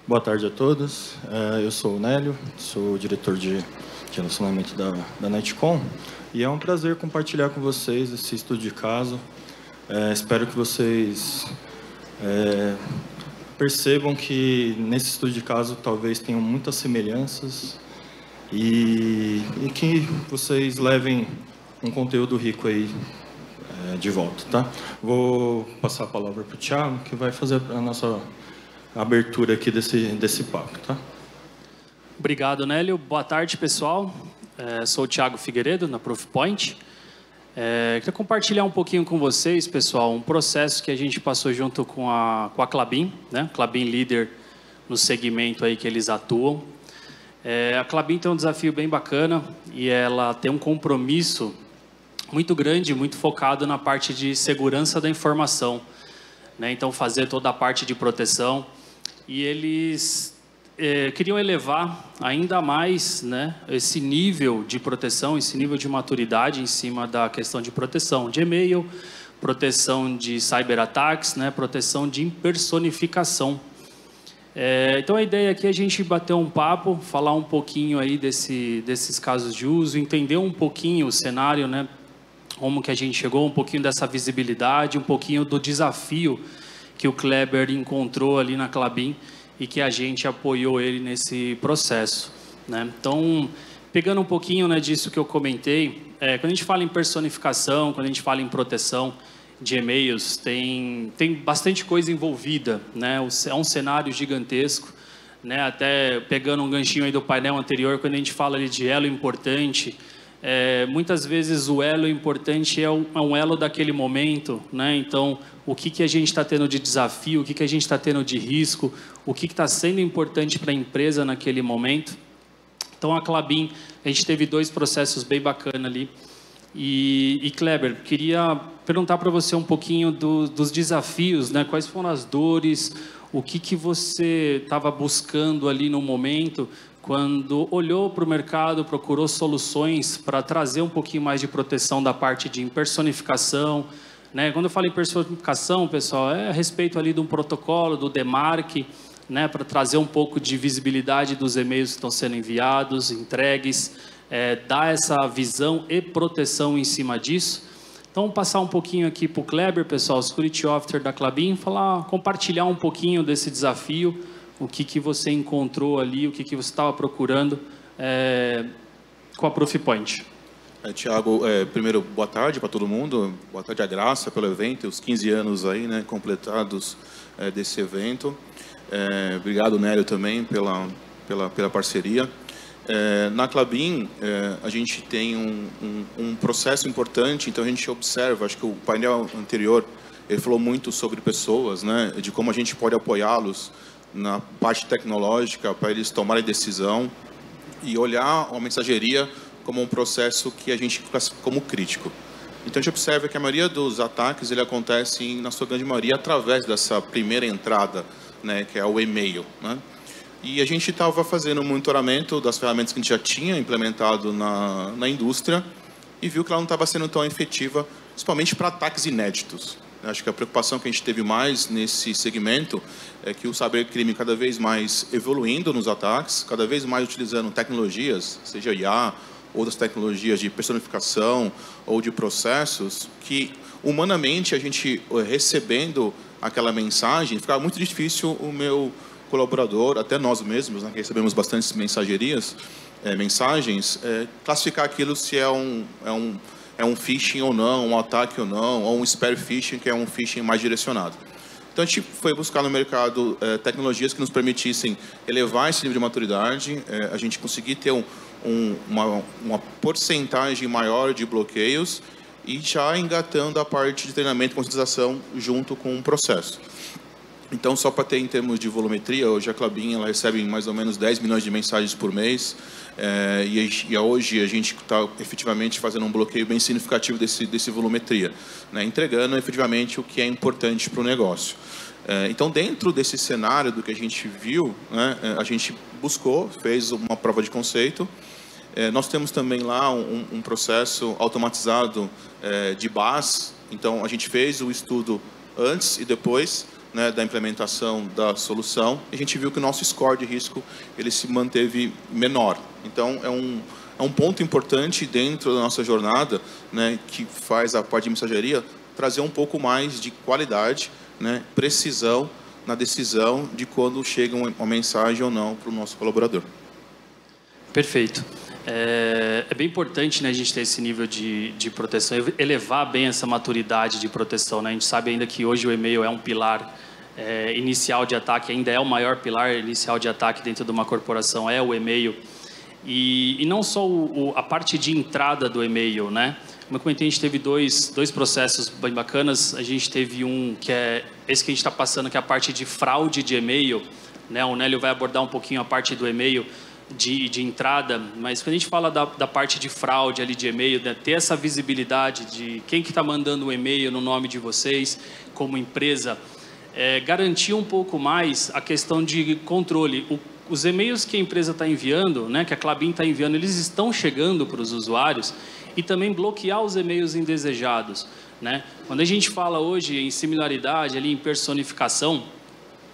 Boa tarde a todos. Eu sou o Nélio, sou o diretor de relacionamento da Netcom. E é um prazer compartilhar com vocês esse estudo de caso. Espero que vocês percebam que nesse estudo de caso talvez tenham muitas semelhanças e que vocês levem um conteúdo rico aí de volta, tá? Vou passar a palavra para o Thiago, que vai fazer a nossa abertura aqui desse papo, tá? Obrigado, Nélio. Boa tarde, pessoal. Sou o Thiago Figueiredo, na Proofpoint. Queria compartilhar um pouquinho com vocês, pessoal, um processo que a gente passou junto com a Klabin, né? Klabin líder no segmento aí que eles atuam. A Klabin tem um desafio bem bacana e ela tem um compromisso muito grande, muito focado na parte de segurança da informação, né? Então, fazer toda a parte de proteção. E eles queriam elevar ainda mais, né, esse nível de proteção, esse nível de maturidade em cima da questão de proteção de e-mail, proteção de cyberataques, né, proteção de impersonificação. Então a ideia aqui é a gente bater um papo, falar um pouquinho aí desses casos de uso, entender um pouquinho o cenário, né, como que a gente chegou, um pouquinho dessa visibilidade, um pouquinho do desafio que o Kleber encontrou ali na Klabin e que a gente apoiou ele nesse processo, né? Então, pegando um pouquinho, né, disso que eu comentei, quando a gente fala em personificação, quando a gente fala em proteção de e-mails, tem bastante coisa envolvida, né? É um cenário gigantesco, né? Até pegando um ganchinho aí do painel anterior, quando a gente fala ali de elo importante, muitas vezes o elo importante é um elo daquele momento, né? Então, o que a gente está tendo de desafio, o que a gente está tendo de risco, o que está sendo importante para a empresa naquele momento. Então, a Klabin, a gente teve 2 processos bem bacanas ali. E Kleber, queria perguntar para você um pouquinho dos desafios, né? Quais foram as dores, o que você estava buscando ali no momento, quando olhou para o mercado, procurou soluções para trazer um pouquinho mais de proteção da parte de impersonificação, né? Quando eu falo em personificação, pessoal, é a respeito ali de um protocolo, do DMARC, né? Para trazer um pouco de visibilidade dos e-mails que estão sendo enviados, entregues, dar essa visão e proteção em cima disso. Então, vou passar um pouquinho aqui para o Kleber, pessoal, Security Officer da Klabin, compartilhar um pouquinho desse desafio, o que você encontrou ali, o que você estava procurando com a Proofpoint. Thiago, primeiro, boa tarde para todo mundo, boa tarde à Graça pelo evento, os 15 anos aí, né, completados desse evento. Obrigado, Nélio, também pela parceria. Na Klabin, a gente tem um processo importante, então a gente observa, acho que o painel anterior, ele falou muito sobre pessoas, né, de como a gente pode apoiá-los na parte tecnológica para eles tomarem decisão e olhar a mensageria como um processo que a gente classifica como crítico. Então a gente observa que a maioria dos ataques ele acontece na sua grande maioria através dessa primeira entrada, né, que é o e-mail, né? E a gente estava fazendo um monitoramento das ferramentas que a gente já tinha implementado na indústria e viu que ela não estava sendo tão efetiva, principalmente para ataques inéditos. Acho que a preocupação que a gente teve mais nesse segmento é que o cybercrime cada vez mais evoluindo nos ataques, cada vez mais utilizando tecnologias, seja IA, outras tecnologias de personificação ou de processos, que humanamente a gente recebendo aquela mensagem, ficava muito difícil o meu colaborador, até nós mesmos, né, que recebemos bastantes mensagens, classificar aquilo se é um phishing ou não, um ataque ou não, ou um spear phishing, que é um phishing mais direcionado. Então, a gente foi buscar no mercado tecnologias que nos permitissem elevar esse nível de maturidade, a gente conseguir ter uma porcentagem maior de bloqueios e já engatando a parte de treinamento e conscientização junto com o processo. Então, só para ter em termos de volumetria, hoje a Klabin ela recebe mais ou menos 10 milhões de mensagens por mês e hoje a gente está efetivamente fazendo um bloqueio bem significativo desse volumetria, né, entregando efetivamente o que é importante para o negócio. Então, dentro desse cenário do que a gente viu, né, a gente fez uma prova de conceito. Nós temos também lá um processo automatizado de BAS. Então, a gente fez o estudo antes e depois né, da implementação da solução, a gente viu que o nosso score de risco ele se manteve menor. Então, é um ponto importante dentro da nossa jornada, né, que faz a parte de mensageria trazer um pouco mais de qualidade, né, precisão na decisão de quando chega uma mensagem ou não para o nosso colaborador. Perfeito. É bem importante, né, a gente ter esse nível de proteção, elevar bem essa maturidade de proteção, né? A gente sabe ainda que hoje o e-mail é um pilar inicial de ataque, ainda é o maior pilar inicial de ataque dentro de uma corporação, é o e-mail. E não só a parte de entrada do e-mail, né? Como eu comentei, a gente teve dois processos bem bacanas. A gente teve um que é esse que a gente está passando, que é a parte de fraude de e-mail, né? O Nélio vai abordar um pouquinho a parte do e-mail de entrada, mas quando a gente fala da parte de fraude ali de e-mail, né, ter essa visibilidade de quem que está mandando o e-mail no nome de vocês, como empresa, garantir um pouco mais a questão de controle. Os e-mails que a empresa está enviando, né, que a Klabin está enviando, eles estão chegando para os usuários, e também bloquear os e-mails indesejados, né? Quando a gente fala hoje em similaridade, ali em personificação,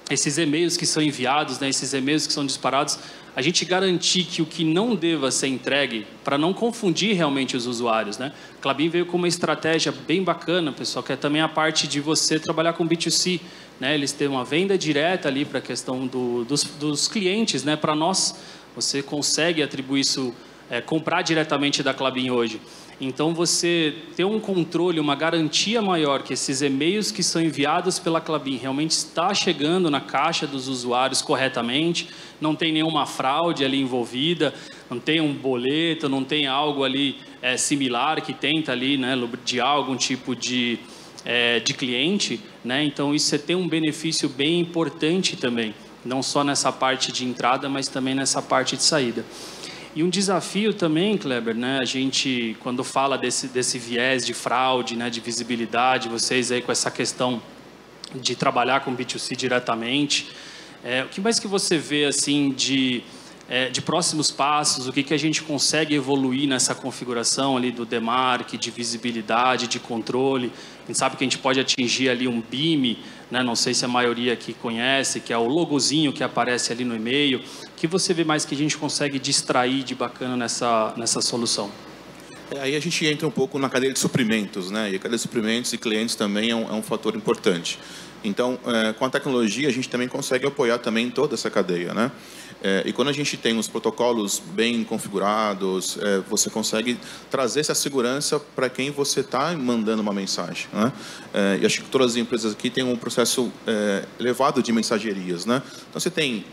esses e-mails que são enviados, né, esses e-mails que são disparados, a gente garantir que o que não deva ser entregue, para não confundir realmente os usuários, né? A Klabin veio com uma estratégia bem bacana, pessoal, que é também a parte de você trabalhar com B2C, né? Eles têm uma venda direta ali para a questão dos clientes, né? Para nós, você consegue atribuir isso, comprar diretamente da Klabin hoje. Então, você ter um controle, uma garantia maior que esses e-mails que são enviados pela Klabin realmente está chegando na caixa dos usuários corretamente, não tem nenhuma fraude ali envolvida, não tem um boleto, não tem algo ali similar que tenta ali, né, ludibriar algum tipo de cliente, né? Então, isso você tem um benefício bem importante também, não só nessa parte de entrada, mas também nessa parte de saída. E um desafio também, Kleber, né? A gente, quando fala desse viés de fraude, né, de visibilidade, vocês aí com essa questão de trabalhar com B2C diretamente, o que mais que você vê assim de próximos passos, o que a gente consegue evoluir nessa configuração ali do demarque, de visibilidade, de controle? A gente sabe que a gente pode atingir ali um BIM, né? Não sei se a maioria aqui conhece, que é o logozinho que aparece ali no e-mail. O que você vê mais que a gente consegue distrair de bacana nessa solução? Aí a gente entra um pouco na cadeia de suprimentos, né? E a cadeia de suprimentos e clientes também é um fator importante. Então, com a tecnologia, a gente também consegue apoiar também toda essa cadeia, né? E quando a gente tem os protocolos bem configurados, você consegue trazer essa segurança para quem você está mandando uma mensagem, né? E acho que todas as empresas aqui têm um processo elevado de mensagerias, né? Então, você tem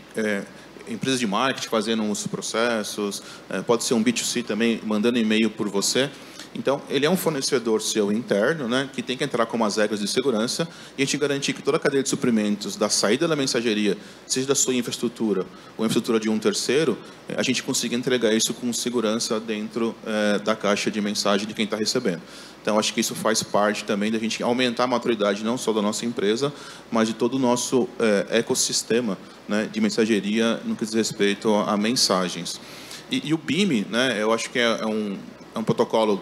empresas de marketing fazendo os processos, pode ser um B2C também mandando e-mail por você. Então, ele é um fornecedor seu interno, né, que tem que entrar com as regras de segurança e a gente garantir que toda a cadeia de suprimentos da saída da mensageria, seja da sua infraestrutura ou infraestrutura de um terceiro, a gente consiga entregar isso com segurança dentro da caixa de mensagem de quem está recebendo. Então, acho que isso faz parte também da gente aumentar a maturidade não só da nossa empresa, mas de todo o nosso ecossistema, né, de mensageria no que diz respeito a mensagens. E o BIM, né, eu acho que é um protocolo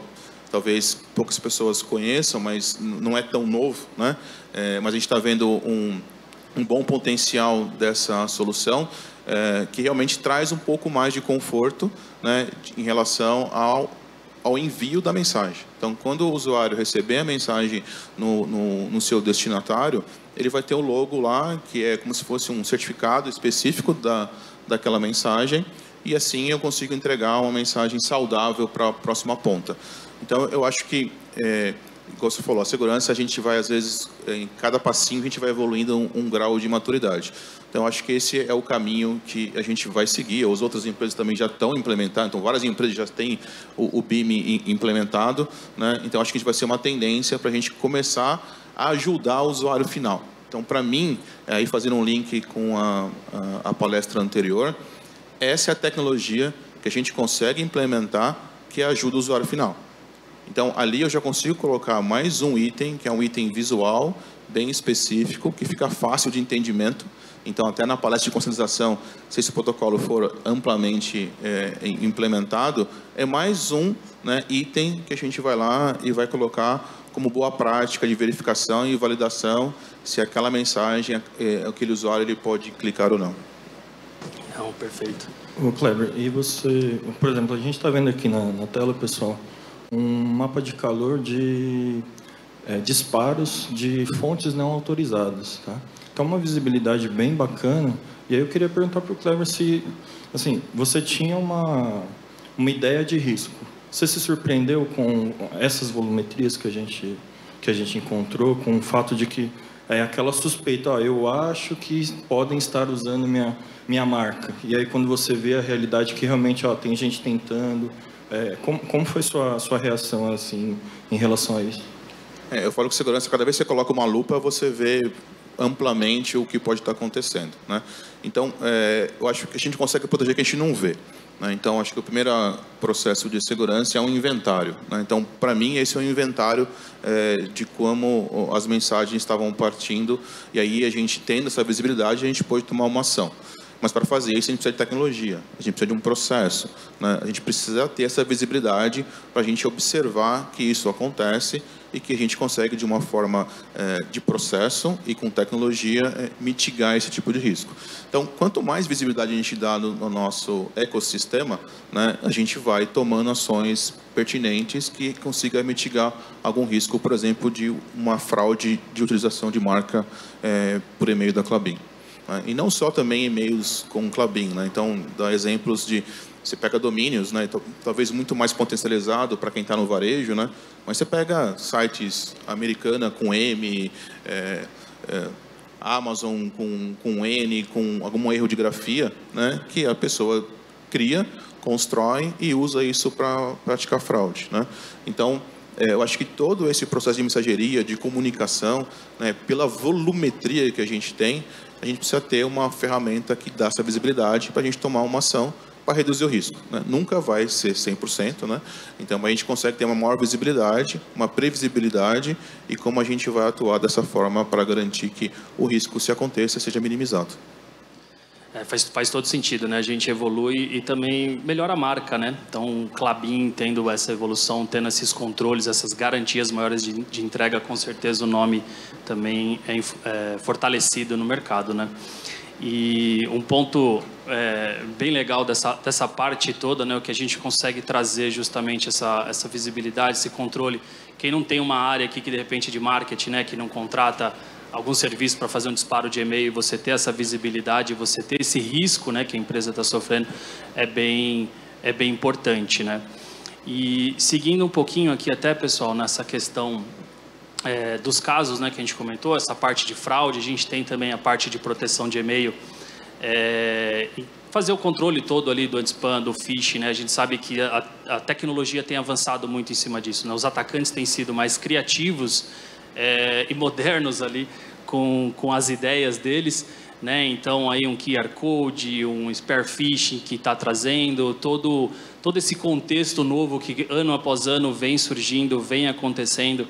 talvez poucas pessoas conheçam, mas não é tão novo, né? Mas a gente está vendo um bom potencial dessa solução, que realmente traz um pouco mais de conforto, né, em relação ao envio da mensagem. Então, quando o usuário receber a mensagem no seu destinatário, ele vai ter o logo lá, que é como se fosse um certificado específico daquela mensagem, e assim eu consigo entregar uma mensagem saudável para a próxima ponta. Então, eu acho que, como você falou, a segurança, a gente vai, às vezes, em cada passinho, a gente vai evoluindo um grau de maturidade. Então, acho que esse é o caminho que a gente vai seguir. As outras empresas também já estão implementando, então, várias empresas já têm o BIM implementado, né? Então, acho que isso vai ser uma tendência para a gente começar a ajudar o usuário final. Então, para mim, aí fazendo um link com a palestra anterior, essa é a tecnologia que a gente consegue implementar que ajuda o usuário final. Então, ali eu já consigo colocar mais um item, que é um item visual, bem específico, que fica fácil de entendimento. Então, até na palestra de conscientização, se esse protocolo for amplamente implementado, é mais um, né, item que a gente vai lá e vai colocar como boa prática de verificação e validação se aquela mensagem, aquele usuário, ele pode clicar ou não. Não, perfeito. Ô Kleber, e você, por exemplo, a gente está vendo aqui na tela, pessoal, um mapa de calor de disparos de fontes não autorizadas, tá? Então, uma visibilidade bem bacana. E aí eu queria perguntar para o Kleber se, assim, você tinha uma ideia de risco. Você se surpreendeu com essas volumetrias que a gente encontrou, com o fato de que aquela suspeita, eu acho que podem estar usando minha marca. E aí, quando você vê a realidade que realmente tem gente tentando, como foi sua reação assim, em relação a isso? Eu falo que segurança, cada vez que você coloca uma lupa, você vê amplamente o que pode estar acontecendo, né? Então, eu acho que a gente consegue proteger o que a gente não vê, né? Então, acho que o primeiro processo de segurança é um inventário, né? Então, para mim, esse é um inventário de como as mensagens estavam partindo, e aí a gente tendo essa visibilidade, a gente pode tomar uma ação. Mas para fazer isso, a gente precisa de tecnologia, a gente precisa de um processo, né? A gente precisa ter essa visibilidade para a gente observar que isso acontece e que a gente consegue, de uma forma de processo e com tecnologia, mitigar esse tipo de risco. Então, quanto mais visibilidade a gente dá no nosso ecossistema, né, a gente vai tomando ações pertinentes que consiga mitigar algum risco, por exemplo, de uma fraude de utilização de marca por e-mail da Klabin. E não só também e-mails com Klabin, né? Então, dá exemplos de... Você pega domínios, né? Talvez muito mais potencializado para quem está no varejo, né? Mas você pega sites Americana com M, Amazon com N, com algum erro de grafia, né? Que a pessoa cria, constrói e usa isso para praticar fraude, né? Então, eu acho que todo esse processo de mensageria, de comunicação, né, pela volumetria que a gente tem, a gente precisa ter uma ferramenta que dá essa visibilidade para a gente tomar uma ação para reduzir o risco, né? Nunca vai ser 100%, né? Então, a gente consegue ter uma maior visibilidade, uma previsibilidade e como a gente vai atuar dessa forma para garantir que o risco, se aconteça, seja minimizado. Faz todo sentido, né? A gente evolui e também melhora a marca, né? Então, Klabin tendo essa evolução, tendo esses controles, essas garantias maiores de entrega, com certeza o nome também é fortalecido no mercado, né? E um ponto bem legal dessa parte toda, né? O que a gente consegue trazer justamente essa visibilidade, esse controle. Quem não tem uma área aqui que de repente de marketing, né? Que não contrata algum serviço para fazer um disparo de e-mail, você ter essa visibilidade, você ter esse risco, né, que a empresa está sofrendo, é bem importante, né? E seguindo um pouquinho aqui até, pessoal, nessa questão dos casos, né, que a gente comentou, essa parte de fraude, a gente tem também a parte de proteção de e-mail, fazer o controle todo ali do anti-spam, do phishing, né? A gente sabe que a tecnologia tem avançado muito em cima disso, né? Os atacantes têm sido mais criativos e modernos ali com as ideias deles, né? Então aí um QR Code, um spear phishing que está trazendo todo esse contexto novo que ano após ano vem surgindo, vem acontecendo,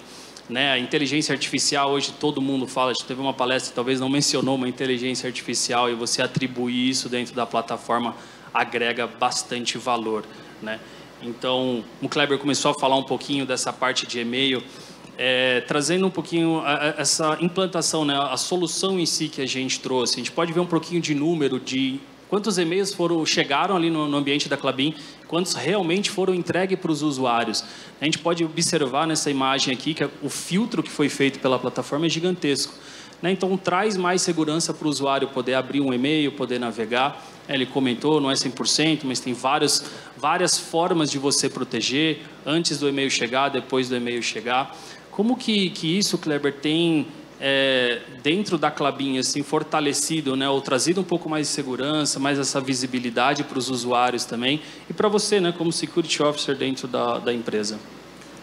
né? A inteligência artificial hoje todo mundo fala. A gente teve uma palestra que talvez não mencionou uma inteligência artificial e você atribuir isso dentro da plataforma agrega bastante valor, né? Então o Kleber começou a falar um pouquinho dessa parte de e-mail. Trazendo um pouquinho essa implantação, né, a solução em si que a gente trouxe. A gente pode ver um pouquinho de número de quantos e-mails chegaram ali no ambiente da Klabin, quantos realmente foram entregues para os usuários. A gente pode observar nessa imagem aqui que o filtro que foi feito pela plataforma é gigantesco, né? Então, traz mais segurança para o usuário poder abrir um e-mail, poder navegar. Ele comentou, não é 100%, mas tem várias formas de você proteger antes do e-mail chegar, depois do e-mail chegar. Como que isso, Kleber, tem dentro da Klabin assim, fortalecido, né, ou trazido um pouco mais de segurança, mais essa visibilidade para os usuários também e para você, né, como Security Officer dentro da empresa?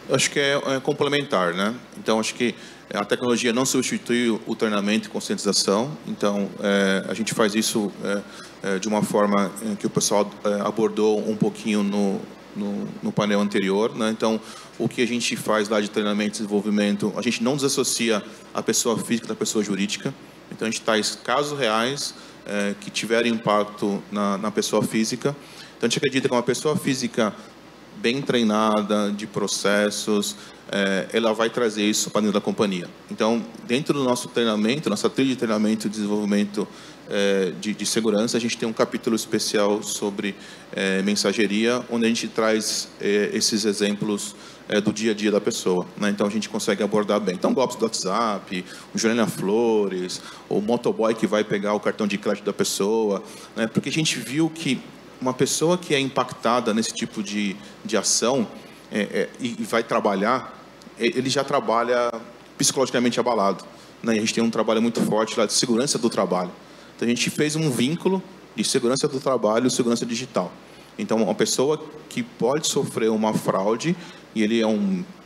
Eu acho que é complementar, né? Então, acho que a tecnologia não substitui o treinamento e conscientização. Então, a gente faz isso de uma forma que o pessoal abordou um pouquinho no painel anterior, né? Então, o que a gente faz lá de treinamento e desenvolvimento, a gente não desassocia a pessoa física da pessoa jurídica. Então, a gente traz casos reais que tiveram impacto na pessoa física. Então, a gente acredita que uma pessoa física bem treinada, de processos, ela vai trazer isso para dentro da companhia. Então, dentro do nosso treinamento, nossa trilha de treinamento e desenvolvimento de segurança, a gente tem um capítulo especial sobre mensageria, onde a gente traz esses exemplos do dia a dia da pessoa, né? Então, a gente consegue abordar bem. Então, golpes do WhatsApp, o Joelha Flores, o motoboy que vai pegar o cartão de crédito da pessoa, né? Porque a gente viu que uma pessoa que é impactada nesse tipo de ação e vai trabalhar, ele já trabalha psicologicamente abalado, né? E a gente tem um trabalho muito forte lá de segurança do trabalho. Então, a gente fez um vínculo de segurança do trabalho e segurança digital. Então, uma pessoa que pode sofrer uma fraude, e ele é,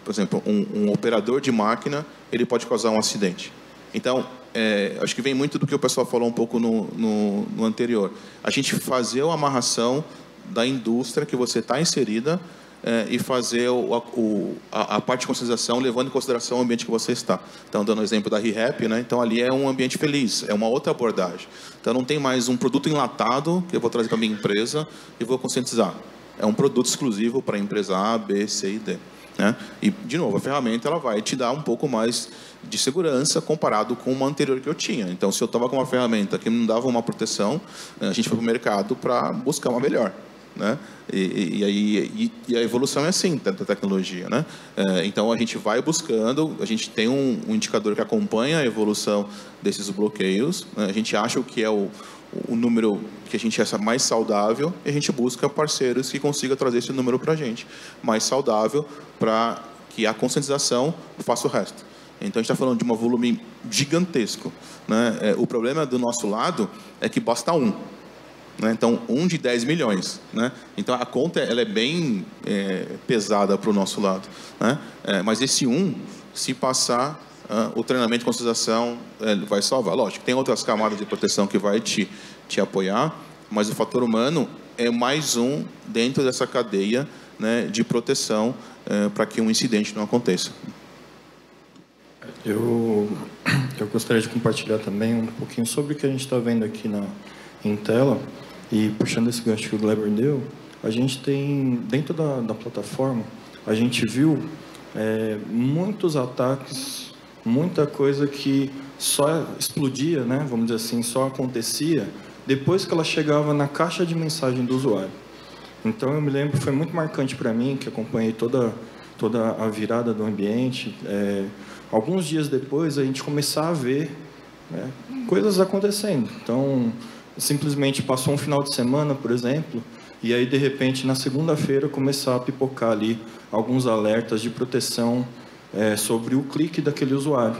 por exemplo, um operador de máquina, ele pode causar um acidente. Então, acho que vem muito do que o pessoal falou um pouco no anterior. A gente fazer a amarração da indústria que você está inserida e fazer a parte de conscientização levando em consideração o ambiente que você está. Então, dando o exemplo da ReHap, né? Então, ali é um ambiente feliz, é uma outra abordagem. Então, não tem mais um produto enlatado que eu vou trazer para a minha empresa e vou conscientizar. É um produto exclusivo para a empresa A, B, C e D. Né? E, de novo, a ferramenta ela vai te dar um pouco mais de segurança comparado com uma anterior que eu tinha. Então, se eu estava com uma ferramenta que me dava uma proteção, a gente foi para o mercado para buscar uma melhor. Né? E a evolução é assim da tecnologia, né? Então a gente vai buscando, a gente tem um indicador que acompanha a evolução desses bloqueios, né? A gente acha o que é o número que a gente acha mais saudável e a gente busca parceiros que consigam trazer esse número para a gente mais saudável para que a conscientização faça o resto. Então a gente está falando de um volume gigantesco, né? O problema do nosso lado é que basta um. Então, 1 de 10 milhões. Né? Então, a conta ela é bem pesada para o nosso lado. Né? Mas esse 1, se passar o treinamento de conscientização, vai salvar. Lógico, tem outras camadas de proteção que vai te apoiar, mas o fator humano é mais um dentro dessa cadeia, né, de proteção para que um incidente não aconteça. Eu gostaria de compartilhar também um pouquinho sobre o que a gente está vendo aqui em tela. E puxando esse gancho que o Gleber deu, a gente tem, dentro da plataforma, a gente viu muitos ataques, muita coisa que só explodia, né, vamos dizer assim, só acontecia depois que ela chegava na caixa de mensagem do usuário. Então, eu me lembro, foi muito marcante para mim, que acompanhei toda a virada do ambiente. Alguns dias depois, a gente começar a ver, né, coisas acontecendo. Então, simplesmente passou um final de semana, por exemplo, e aí, de repente, na segunda-feira, começar a pipocar ali alguns alertas de proteção sobre o clique daquele usuário.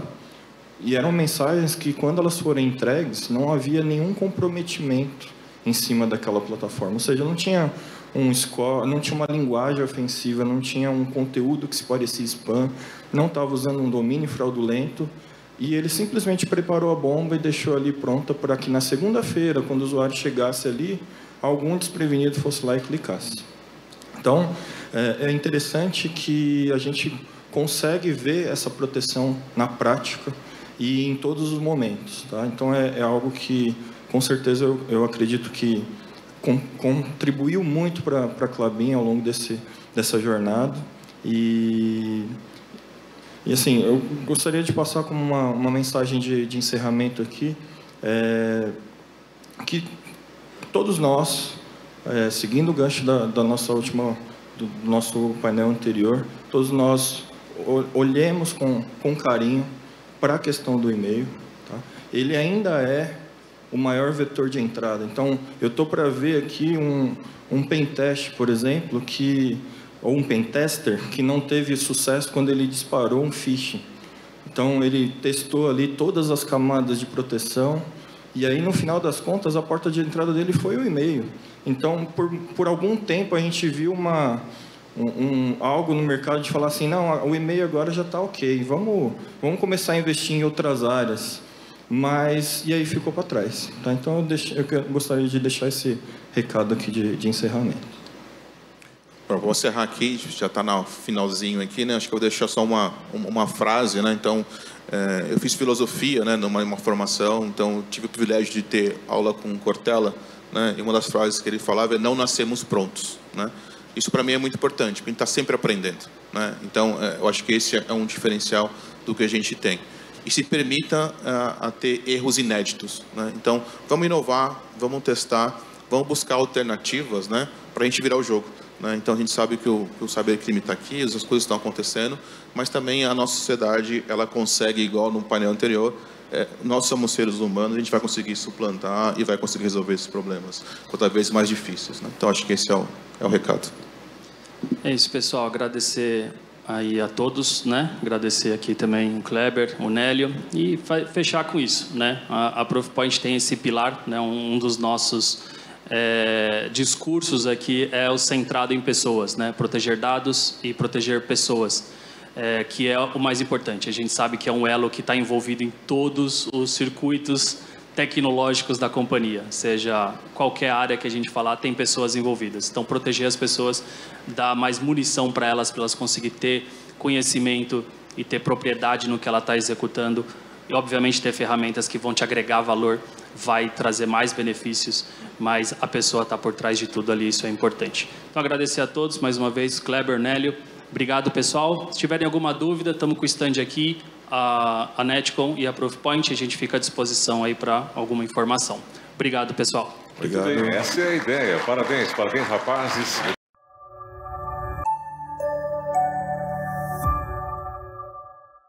E eram mensagens que, quando elas forem entregues, não havia nenhum comprometimento em cima daquela plataforma. Ou seja, não tinha não tinha uma linguagem ofensiva, não tinha um conteúdo que se parecia spam, não estava usando um domínio fraudulento. E ele simplesmente preparou a bomba e deixou ali pronta para que na segunda-feira, quando o usuário chegasse ali, algum desprevenido fosse lá e clicasse. Então, é interessante que a gente consegue ver essa proteção na prática e em todos os momentos. Tá? Então, é algo que, com certeza, eu acredito que contribuiu muito para a Klabin ao longo dessa jornada. E assim, eu gostaria de passar como uma mensagem de encerramento aqui, que todos nós, seguindo o gancho da nossa do nosso painel anterior, todos nós olhemos com carinho para a questão do e-mail. Tá? Ele ainda é o maior vetor de entrada. Então, eu estou para ver aqui um pentest, por exemplo, ou um pentester que não teve sucesso quando ele disparou um phishing. Então, ele testou ali todas as camadas de proteção e aí, no final das contas, a porta de entrada dele foi o e-mail. Então, por algum tempo, a gente viu algo no mercado de falar assim, não, o e-mail agora já está ok, vamos começar a investir em outras áreas. Mas, e aí ficou para trás. Tá? Então, eu gostaria de deixar esse recado aqui de encerramento. Vou encerrar aqui, já está no finalzinho aqui, né? Acho que eu vou deixar só uma frase, né? Então, eu fiz filosofia, né, numa formação, então tive o privilégio de ter aula com o Cortella, né? E uma das frases que ele falava é: não nascemos prontos, né? Isso para mim é muito importante, porque a gente está sempre aprendendo, né? Então, eu acho que esse é um diferencial do que a gente tem. E se permita a ter erros inéditos, né? Então, vamos inovar, vamos testar, vamos buscar alternativas, né, para a gente virar o jogo, né? Então, a gente sabe que o cybercrime está aqui, as coisas estão acontecendo, mas também a nossa sociedade, ela consegue, igual no painel anterior, nós somos seres humanos, a gente vai conseguir suplantar e vai conseguir resolver esses problemas cada vez mais difíceis, né? Então, acho que esse é o recado. É isso, pessoal. Agradecer aí a todos, né? Agradecer aqui também o Kleber, o Nélio e fechar com isso, né? A Proofpoint tem esse pilar, né? Um dos nossos discursos aqui é o centrado em pessoas, né? Proteger dados e proteger pessoas. Que é o mais importante. A gente sabe que é um elo que está envolvido em todos os circuitos tecnológicos da companhia, seja qualquer área que a gente falar, tem pessoas envolvidas. Então, proteger as pessoas, dar mais munição para elas conseguirem ter conhecimento e ter propriedade no que ela está executando. E, obviamente, ter ferramentas que vão te agregar valor, vai trazer mais benefícios, mas a pessoa está por trás de tudo ali, isso é importante. Então, agradecer a todos, mais uma vez, Kleber, Nélio. Obrigado, pessoal. Se tiverem alguma dúvida, estamos com o stand aqui, a Netcom e a Proofpoint, a gente fica à disposição aí para alguma informação. Obrigado, pessoal. Muito bem, essa é a ideia. Parabéns, rapazes.